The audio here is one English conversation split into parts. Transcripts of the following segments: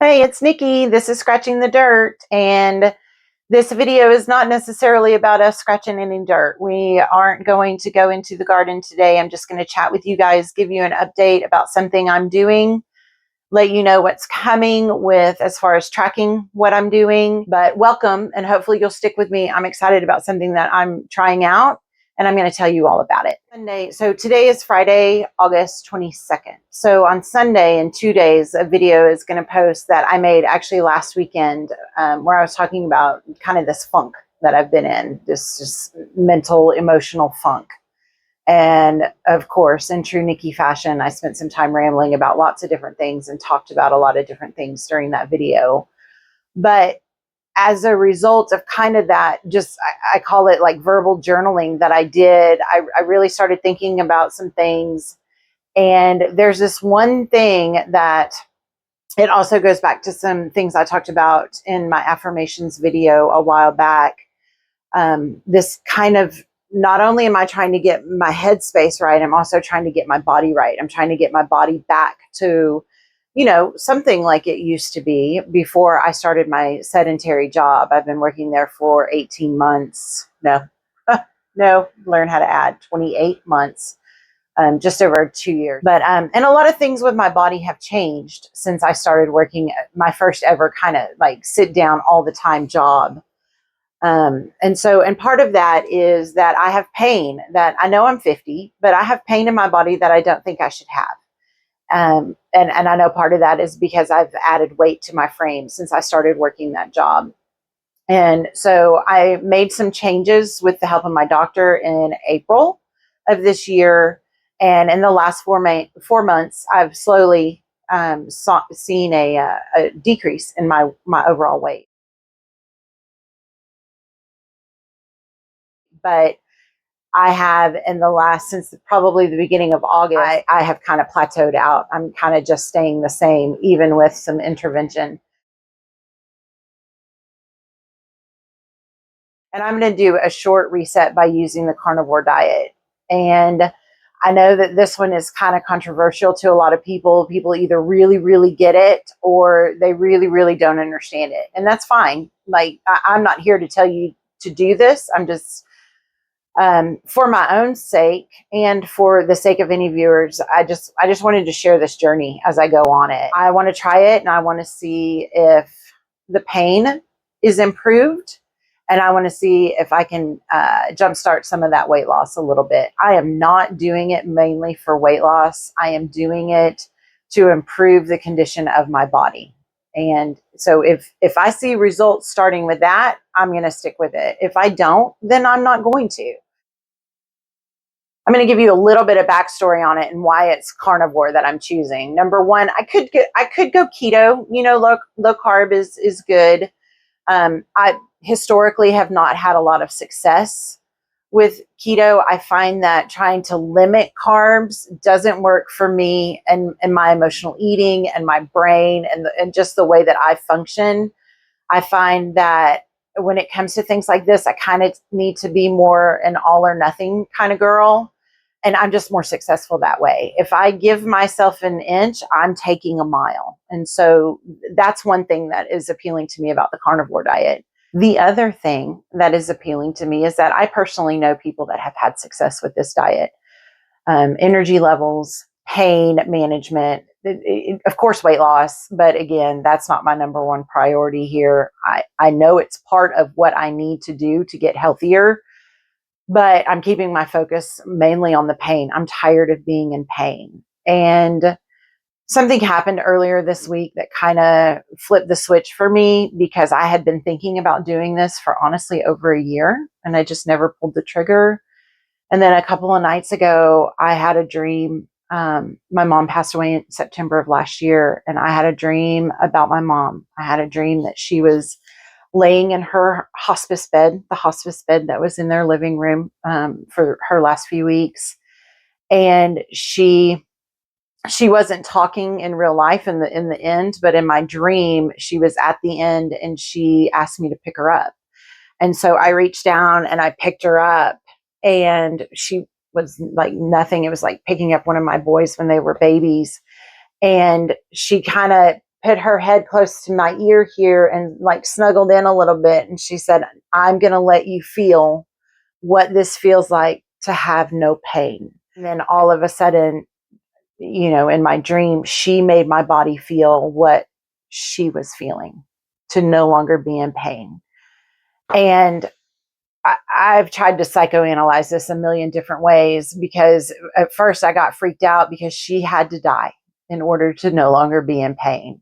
Hey, it's Nikki. This is Scratching the Dirt, and this video is not necessarily about us scratching any dirt. We aren't going to go into the garden today. I'm just going to chat with you guys, give you an update about something I'm doing, let you know what's coming with as far as tracking what I'm doing. But welcome, and hopefully you'll stick with me. I'm excited about something that I'm trying out, and I'm going to tell you all about it. Sunday. So today is Friday, August 22nd. So on Sunday, in 2 days, a video is going to post that I made actually last weekend, where I was talking about kind of this funk that I've been in, this just mental, emotional funk. And of course, in true Nikki fashion, I spent some time rambling about lots of different things and talked about a lot of different things during that video. But as a result of kind of that, just I call it like verbal journaling that I did, I really started thinking about some things. And there's this one thing that it also goes back to some things I talked about in my affirmations video a while back. This kind of, not only am I trying to get my headspace right, I'm also trying to get my body right. I'm trying to get my body back to, something like it used to be before I started my sedentary job. I've been working there for 18 months. No, learn how to add 28 months, just over 2 years. But, and a lot of things with my body have changed since I started working my first ever kind of like sit down all the time job. And part of that is that I have pain that I know I'm 50, but I have pain in my body that I don't think I should have. And I know part of that is because I've added weight to my frame since I started working that job. And so I made some changes with the help of my doctor in April of this year. And in the last 4 months, I've slowly seen a decrease in my overall weight. But I have since probably the beginning of August, I have kind of plateaued out. I'm kind of just staying the same, even with some intervention. And I'm going to do a short reset by using the carnivore diet. And I know that this one is kind of controversial to a lot of people. People either really, really get it or they really, really don't understand it. And that's fine. Like, I'm not here to tell you to do this. I'm just, for my own sake and for the sake of any viewers, I just wanted to share this journey as I go on it. I want to try it and I want to see if the pain is improved, and I want to see if I can jumpstart some of that weight loss a little bit. I am not doing it mainly for weight loss. I am doing it to improve the condition of my body. And so if I see results starting with that, I'm going to stick with it. If I don't, then I'm not going to. I'm going to give you a little bit of backstory on it and why it's carnivore that I'm choosing. Number one, I could go keto. Low carb is good. I historically have not had a lot of success with keto. I find that trying to limit carbs doesn't work for me and my emotional eating and my brain and just the way that I function. I find that when it comes to things like this, I kind of need to be more an all or nothing kind of girl. And I'm just more successful that way. If I give myself an inch, I'm taking a mile. And so that's one thing that is appealing to me about the carnivore diet. The other thing that is appealing to me is that I personally know people that have had success with this diet. Energy levels, pain management, of course, weight loss. But again, that's not my number one priority here. I know it's part of what I need to do to get healthier, but I'm keeping my focus mainly on the pain. I'm tired of being in pain. And something happened earlier this week that kind of flipped the switch for me, because I had been thinking about doing this for honestly over a year and I just never pulled the trigger. And then a couple of nights ago, I had a dream. My mom passed away in September of last year, and I had a dream about my mom. I had a dream that she was laying in her hospice bed, the hospice bed that was in their living room for her last few weeks. And she wasn't talking in real life in the end, but in my dream, she was at the end and she asked me to pick her up. And so I reached down and I picked her up, and she was like nothing. It was like picking up one of my boys when they were babies. And she kind of put her head close to my ear here and like snuggled in a little bit. And she said, I'm going to let you feel what this feels like to have no pain. And then all of a sudden, you know, in my dream, she made my body feel what she was feeling, to no longer be in pain. And I've tried to psychoanalyze this a million different ways, because at first I got freaked out because she had to die in order to no longer be in pain.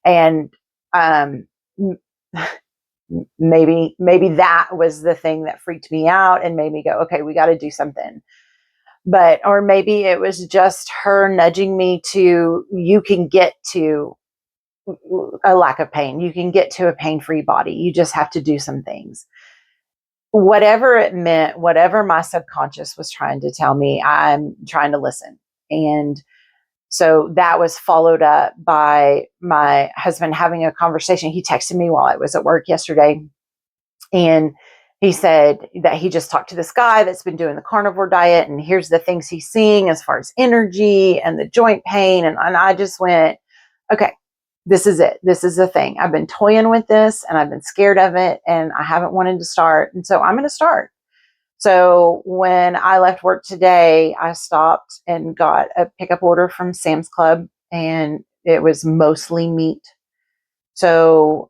And maybe that was the thing that freaked me out and made me go, okay, we got to do something. But, or maybe it was just her nudging me to, you can get to a lack of pain. You can get to a pain-free body. You just have to do some things. Whatever it meant, whatever my subconscious was trying to tell me, I'm trying to listen. And so that was followed up by my husband having a conversation. He texted me while I was at work yesterday, and he said that he just talked to this guy that's been doing the carnivore diet, and here's the things he's seeing as far as energy and the joint pain. And I just went, okay, this is it. This is the thing. I've been toying with this and I've been scared of it and I haven't wanted to start. And so I'm going to start. So when I left work today, I stopped and got a pickup order from Sam's Club, and it was mostly meat. So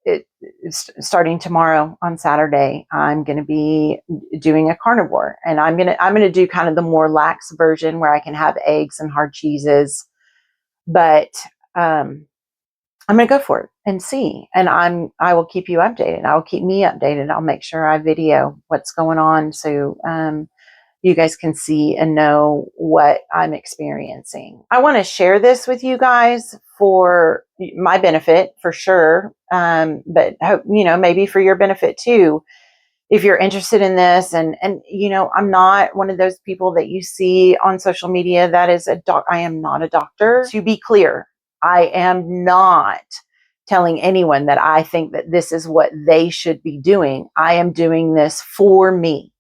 it's starting tomorrow on Saturday, I'm going to be doing a carnivore, and I'm going to do kind of the more lax version where I can have eggs and hard cheeses, but I'm going to go for it and see. And I will keep you updated. I will keep me updated. I'll make sure I video what's going on, so you guys can see and know what I'm experiencing. I want to share this with you guys for my benefit, for sure. But you know, maybe for your benefit too, if you're interested in this. And you know, I'm not one of those people that you see on social media that is I am not a doctor. To be clear, I am not telling anyone that I think that this is what they should be doing. I am doing this for me.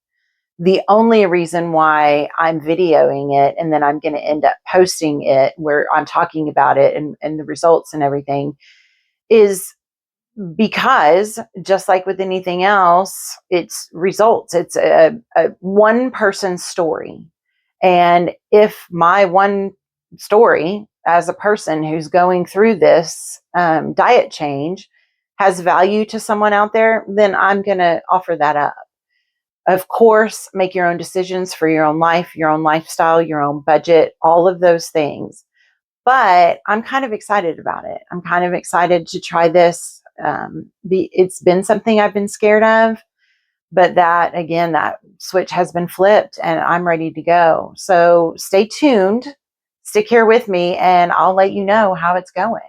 The only reason why I'm videoing it and then I'm going to end up posting it where I'm talking about it and the results and everything is because, just like with anything else, it's results. It's a one person's story. And if my one story as a person who's going through this diet change has value to someone out there, then I'm going to offer that up. Of course, make your own decisions for your own life, your own lifestyle, your own budget, all of those things. But I'm kind of excited about it. I'm kind of excited to try this. It's been something I've been scared of, but that, again, that switch has been flipped and I'm ready to go. So stay tuned, stick here with me, and I'll let you know how it's going.